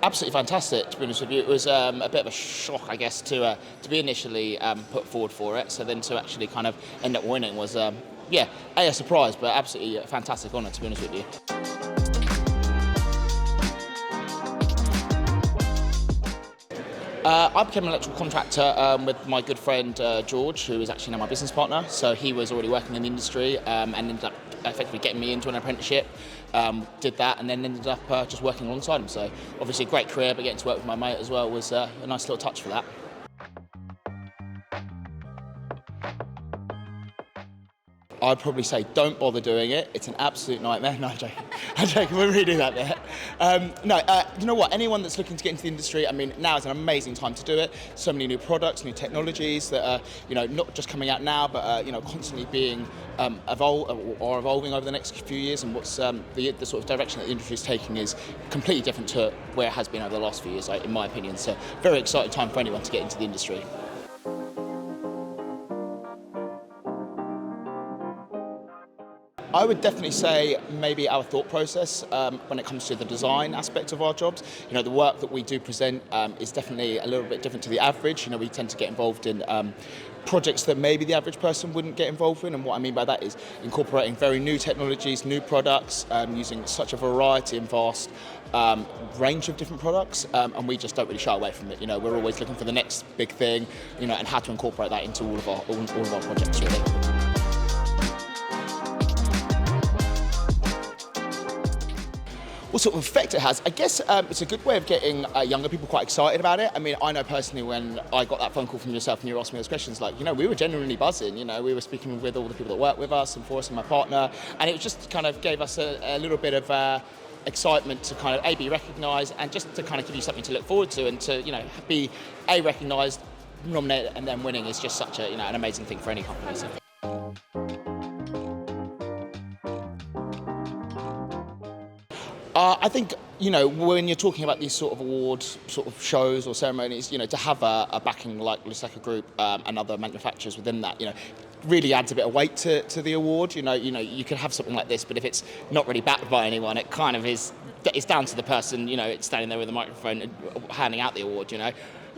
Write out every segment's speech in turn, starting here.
Absolutely fantastic, to be honest with you. It was a bit of a shock, I guess, to be initially put forward for it. So then to actually kind of end up winning was, a surprise, but absolutely a fantastic honour, to be honest with you. I became an electrical contractor with my good friend George, who is actually now my business partner. So he was already working in the industry and ended up effectively getting me into an apprenticeship. Did that and then ended up just working alongside him. So obviously a great career, but getting to work with my mate as well was a nice little touch for that. I'd probably say don't bother doing it. It's an absolute nightmare. No, I'm joking. I'm joking. We'll redo that bit. You know what? Anyone that's looking to get into the industry, I mean, now is an amazing time to do it. So many new products, new technologies that are, not just coming out now, but constantly being evolving over the next few years. And what's the sort of direction that the industry is taking is completely different to where it has been over the last few years, in my opinion. So, very exciting time for anyone to get into the industry. I would definitely say maybe our thought process when it comes to the design aspect of our jobs. The work that we do present is definitely a little bit different to the average. We tend to get involved in projects that maybe the average person wouldn't get involved in, and what I mean by that is incorporating very new technologies, new products, using such a variety and vast range of different products, and we just don't really shy away from it. We're always looking for the next big thing, and how to incorporate that into all of our projects, really. What sort of effect it has? I guess it's a good way of getting younger people quite excited about it. I mean, I know personally when I got that phone call from yourself and you were asking me those questions, we were genuinely buzzing. We were speaking with all the people that work with us and for us and my partner, and it just kind of gave us a little bit of excitement to kind of be recognised and just to kind of give you something to look forward to and to be recognised, nominated, and then winning is just such a an amazing thing for any company. So. I think, when you're talking about these sort of award sort of shows or ceremonies, to have a backing like Luceco Group and other manufacturers within that, really adds a bit of weight to the award. You could have something like this, but if it's not really backed by anyone, it kind of is. It's down to the person, standing there with a microphone and handing out the award.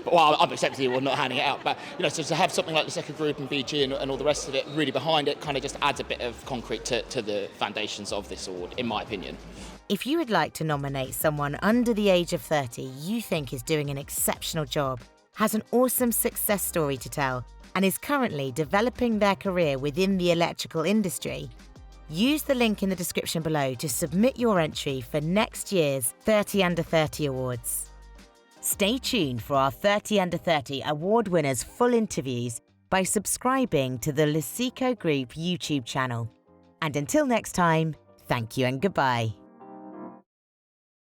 Well, I'm accepting the award, not handing it out. But so to have something like the Luceco Group and BG and all the rest of it really behind it, kind of just adds a bit of concrete to the foundations of this award, in my opinion. If you would like to nominate someone under the age of 30 you think is doing an exceptional job, has an awesome success story to tell, and is currently developing their career within the electrical industry, use the link in the description below to submit your entry for next year's 30 Under 30 Awards. Stay tuned for our 30 Under 30 award winners' full interviews by subscribing to the Luceco Group YouTube channel. And until next time, thank you and goodbye.